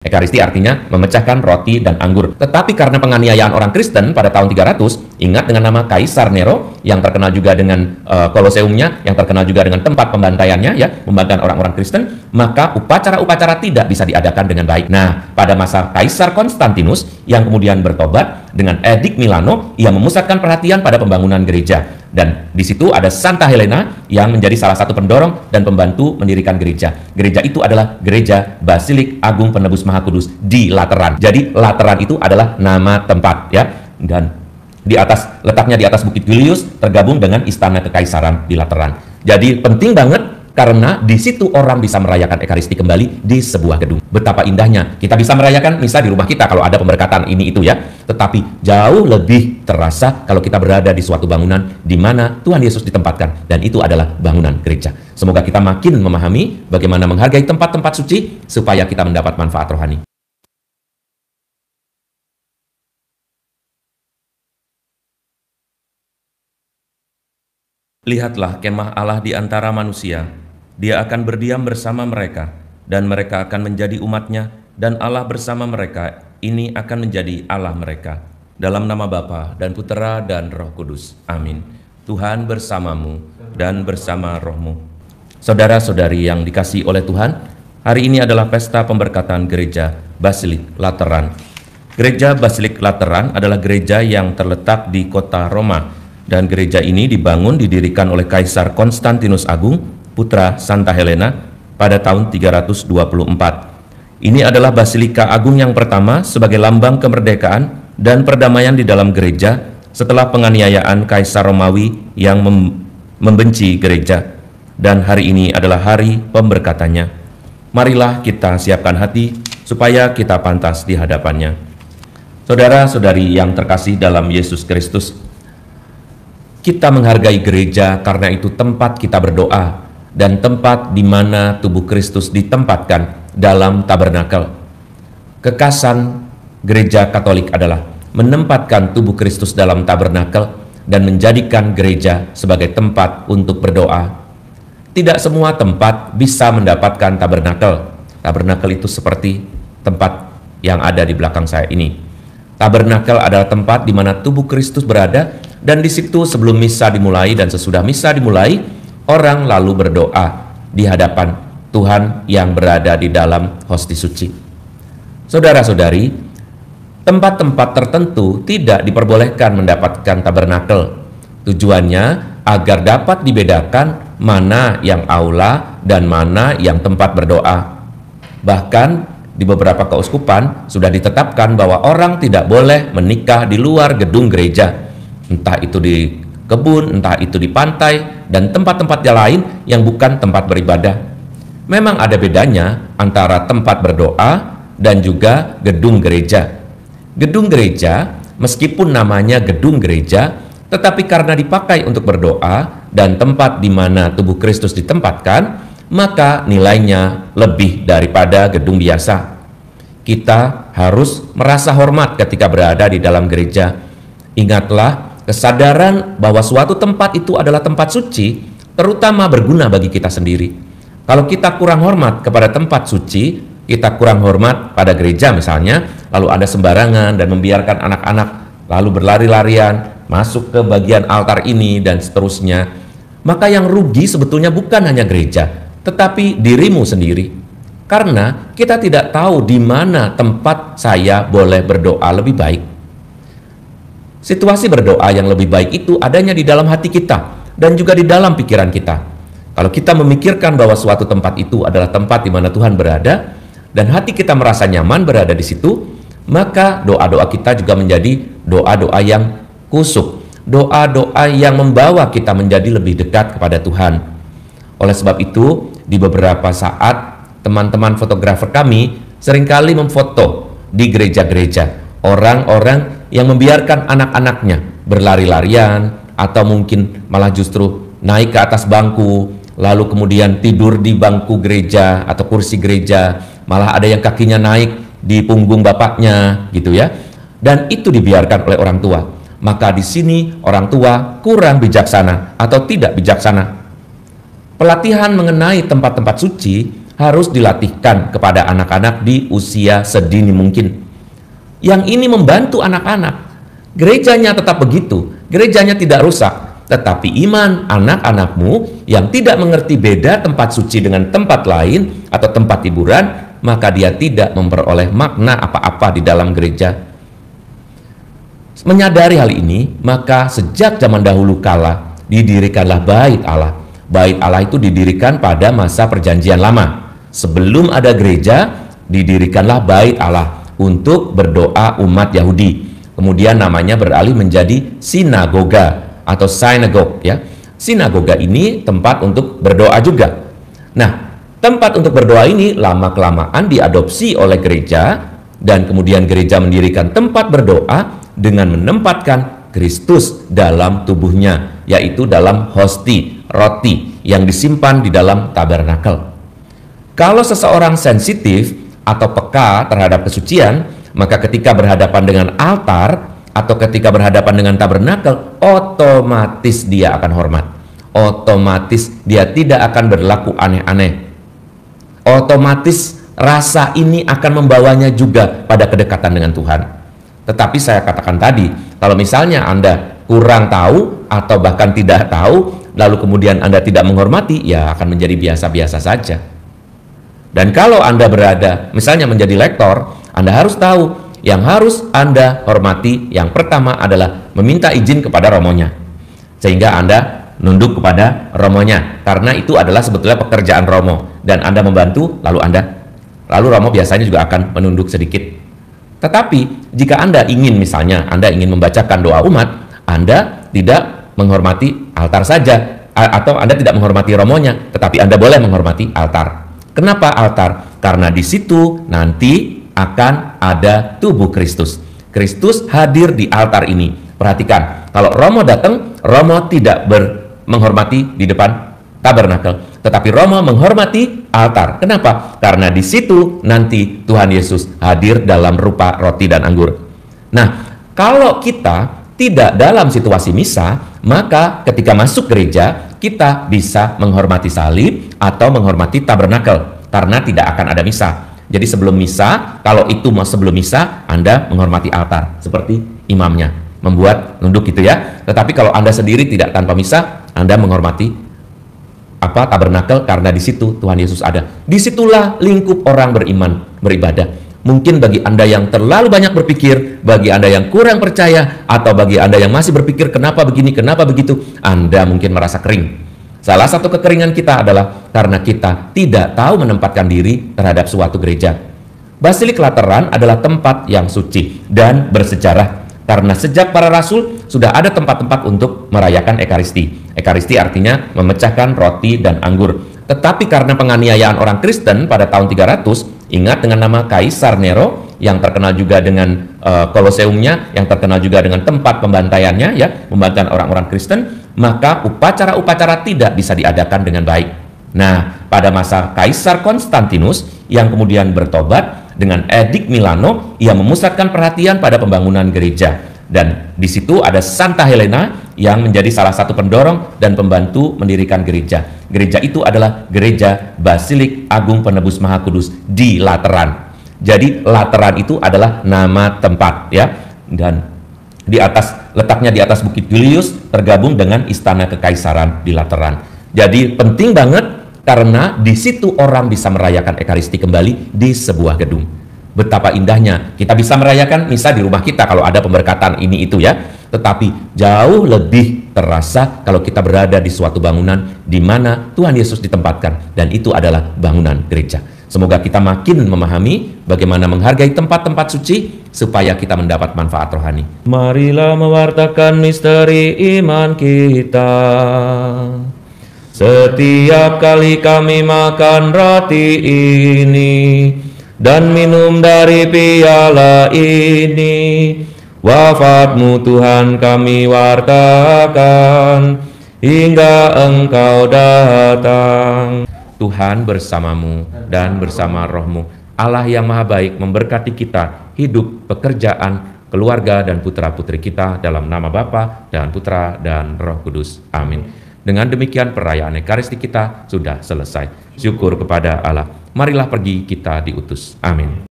Ekaristi artinya memecahkan roti dan anggur. Tetapi karena penganiayaan orang Kristen pada tahun 300, ingat dengan nama Kaisar Nero, yang terkenal juga dengan Koloseumnya, yang terkenal juga dengan tempat pembantaiannya, ya, membantaikan orang-orang Kristen, maka upacara-upacara tidak bisa diadakan dengan baik. Nah, pada masa Kaisar Konstantinus, yang kemudian bertobat, dengan Edik Milano, ia memusatkan perhatian pada pembangunan gereja. Dan di situ ada Santa Helena yang menjadi salah satu pendorong dan pembantu mendirikan gereja. Gereja itu adalah Gereja Basilik Agung Penebus Maha Kudus di Lateran. Jadi Lateran itu adalah nama tempat, ya. Dan letaknya di atas Bukit Julius, tergabung dengan Istana Kekaisaran di Lateran. Jadi penting banget karena di situ orang bisa merayakan Ekaristi kembali di sebuah gedung. Betapa indahnya kita bisa merayakan misa di rumah kita kalau ada pemberkatan ini itu, ya. Tetapi jauh lebih terasa kalau kita berada di suatu bangunan di mana Tuhan Yesus ditempatkan, dan itu adalah bangunan gereja. Semoga kita makin memahami bagaimana menghargai tempat-tempat suci supaya kita mendapat manfaat rohani. Lihatlah kemah Allah di antara manusia. Dia akan berdiam bersama mereka, dan mereka akan menjadi umat-Nya, dan Allah bersama mereka, ini akan menjadi Allah mereka. Dalam nama Bapa dan Putera dan Roh Kudus. Amin. Tuhan bersamamu dan bersama rohmu. Saudara-saudari yang dikasihi oleh Tuhan, hari ini adalah pesta pemberkatan Gereja Basilik Lateran. Gereja Basilik Lateran adalah gereja yang terletak di kota Roma, dan gereja ini didirikan oleh Kaisar Konstantinus Agung, putra Santa Helena, pada tahun 324. Ini adalah Basilika Agung yang pertama sebagai lambang kemerdekaan dan perdamaian di dalam gereja setelah penganiayaan Kaisar Romawi yang membenci gereja. Dan hari ini adalah hari pemberkatannya. Marilah kita siapkan hati supaya kita pantas di hadapannya. Saudara-saudari yang terkasih dalam Yesus Kristus, kita menghargai gereja karena itu tempat kita berdoa dan tempat di mana tubuh Kristus ditempatkan dalam tabernakel. Kekasan gereja Katolik adalah menempatkan tubuh Kristus dalam tabernakel dan menjadikan gereja sebagai tempat untuk berdoa. Tidak semua tempat bisa mendapatkan tabernakel. Tabernakel itu seperti tempat yang ada di belakang saya ini. Tabernakel adalah tempat di mana tubuh Kristus berada, dan di situ sebelum misa dimulai dan sesudah misa dimulai, orang lalu berdoa di hadapan Tuhan yang berada di dalam hosti suci. Saudara-saudari, tempat-tempat tertentu tidak diperbolehkan mendapatkan tabernakel. Tujuannya agar dapat dibedakan mana yang aula dan mana yang tempat berdoa. Bahkan di beberapa keuskupan sudah ditetapkan bahwa orang tidak boleh menikah di luar gedung gereja, entah itu di kebun, entah itu di pantai, dan tempat-tempat lain yang bukan tempat beribadah. Memang ada bedanya antara tempat berdoa dan juga gedung gereja. Gedung gereja, meskipun namanya gedung gereja, tetapi karena dipakai untuk berdoa dan tempat di mana tubuh Kristus ditempatkan, maka nilainya lebih daripada gedung biasa. Kita harus merasa hormat ketika berada di dalam gereja. Ingatlah, kesadaran bahwa suatu tempat itu adalah tempat suci, terutama berguna bagi kita sendiri. Kalau kita kurang hormat kepada tempat suci, kita kurang hormat pada gereja misalnya, lalu ada sembarangan dan membiarkan anak-anak lalu berlari-larian masuk ke bagian altar ini dan seterusnya, maka yang rugi sebetulnya bukan hanya gereja, tetapi dirimu sendiri. Karena kita tidak tahu di mana tempat saya boleh berdoa lebih baik. Situasi berdoa yang lebih baik itu adanya di dalam hati kita dan juga di dalam pikiran kita. Kalau kita memikirkan bahwa suatu tempat itu adalah tempat di mana Tuhan berada dan hati kita merasa nyaman berada di situ, maka doa-doa kita juga menjadi doa-doa yang kusuk, doa-doa yang membawa kita menjadi lebih dekat kepada Tuhan. Oleh sebab itu, di beberapa saat teman-teman fotografer kami seringkali memfoto di gereja-gereja orang-orang yang membiarkan anak-anaknya berlari-larian atau mungkin malah justru naik ke atas bangku, lalu kemudian tidur di bangku gereja atau kursi gereja, malah ada yang kakinya naik di punggung bapaknya gitu ya. Dan itu dibiarkan oleh orang tua. Maka di sini orang tua kurang bijaksana atau tidak bijaksana. Pelatihan mengenai tempat-tempat suci harus dilatihkan kepada anak-anak di usia sedini mungkin. Yang ini membantu anak-anak. Gerejanya tetap begitu, gerejanya tidak rusak, tetapi iman anak-anakmu yang tidak mengerti beda tempat suci dengan tempat lain atau tempat hiburan, maka dia tidak memperoleh makna apa-apa di dalam gereja. Menyadari hal ini, maka sejak zaman dahulu kala didirikanlah Bait Allah. Bait Allah itu didirikan pada masa Perjanjian Lama. Sebelum ada gereja, didirikanlah Bait Allah untuk berdoa umat Yahudi. Kemudian namanya beralih menjadi sinagoga atau sinagog, ya. Sinagoga ini tempat untuk berdoa juga. Nah, tempat untuk berdoa ini lama-kelamaan diadopsi oleh gereja, dan kemudian gereja mendirikan tempat berdoa dengan menempatkan Kristus dalam tubuhnya, yaitu dalam hosti, roti yang disimpan di dalam tabernakel. Kalau seseorang sensitif atau peka terhadap kesucian, maka ketika berhadapan dengan altar atau ketika berhadapan dengan tabernakel, otomatis dia akan hormat. Otomatis dia tidak akan berlaku aneh-aneh. Otomatis rasa ini akan membawanya juga pada kedekatan dengan Tuhan. Tetapi saya katakan tadi, kalau misalnya Anda kurang tahu atau bahkan tidak tahu, lalu kemudian Anda tidak menghormati, ya akan menjadi biasa-biasa saja. Dan kalau Anda berada, misalnya menjadi lektor, Anda harus tahu, yang harus Anda hormati, yang pertama adalah meminta izin kepada romonya. Sehingga Anda nunduk kepada romonya, karena itu adalah sebetulnya pekerjaan romo. Dan Anda membantu, lalu romo biasanya juga akan menunduk sedikit. Tetapi jika Anda ingin, misalnya Anda ingin membacakan doa umat, Anda tidak menghormati altar saja, atau Anda tidak menghormati romonya, tetapi Anda boleh menghormati altar. Kenapa altar? Karena di situ nanti akan ada tubuh Kristus. Kristus hadir di altar ini. Perhatikan, kalau romo datang, romo tidak menghormati di depan tabernakel, tetapi romo menghormati altar. Kenapa? Karena di situ nanti Tuhan Yesus hadir dalam rupa roti dan anggur. Nah, kalau kita tidak dalam situasi misa, maka ketika masuk gereja, kita bisa menghormati salib atau menghormati tabernakel, karena tidak akan ada misa. Jadi sebelum misa, kalau itu mau sebelum misa, Anda menghormati altar, seperti imamnya, membuat nunduk gitu ya. Tetapi kalau Anda sendiri tidak tanpa misa, Anda menghormati tabernakel, karena di situ Tuhan Yesus ada. Disitulah lingkup orang beriman, beribadah. Mungkin bagi Anda yang terlalu banyak berpikir, bagi Anda yang kurang percaya, atau bagi Anda yang masih berpikir kenapa begini, kenapa begitu, Anda mungkin merasa kering. Salah satu kekeringan kita adalah karena kita tidak tahu menempatkan diri terhadap suatu gereja. Basilik Lateran adalah tempat yang suci dan bersejarah, karena sejak para rasul sudah ada tempat-tempat untuk merayakan Ekaristi. Ekaristi artinya memecahkan roti dan anggur. Tetapi karena penganiayaan orang Kristen pada tahun 300, ingat dengan nama Kaisar Nero, yang terkenal juga dengan Koloseumnya, yang terkenal juga dengan tempat pembantaiannya, ya, pembantaian orang-orang Kristen, maka upacara-upacara tidak bisa diadakan dengan baik. Nah, pada masa Kaisar Konstantinus yang kemudian bertobat dengan Edik Milano, ia memusatkan perhatian pada pembangunan gereja. Dan di situ ada Santa Helena yang menjadi salah satu pendorong dan pembantu mendirikan gereja. Gereja itu adalah Gereja Basilik Agung Penebus Maha Kudus di Lateran. Jadi Lateran itu adalah nama tempat, ya. Dan letaknya di atas Bukit Julius, tergabung dengan Istana Kekaisaran di Lateran. Jadi penting banget, karena di situ orang bisa merayakan Ekaristi kembali di sebuah gedung. Betapa indahnya kita bisa merayakan misa di rumah kita kalau ada pemberkatan ini itu, ya. Tetapi jauh lebih terasa kalau kita berada di suatu bangunan di mana Tuhan Yesus ditempatkan, dan itu adalah bangunan gereja. Semoga kita makin memahami bagaimana menghargai tempat-tempat suci supaya kita mendapat manfaat rohani. Marilah mewartakan misteri iman kita. Setiap kali kami makan roti ini dan minum dari piala ini, wafat-Mu Tuhan kami wartakan hingga Engkau datang. Tuhan bersamamu dan bersama rohmu. Allah yang maha baik memberkati kita, hidup, pekerjaan, keluarga, dan putra-putri kita dalam nama Bapa dan Putra dan Roh Kudus. Amin. Dengan demikian perayaan Ekaristi kita sudah selesai. Syukur kepada Allah. marilah pergi kita diutus. Amin.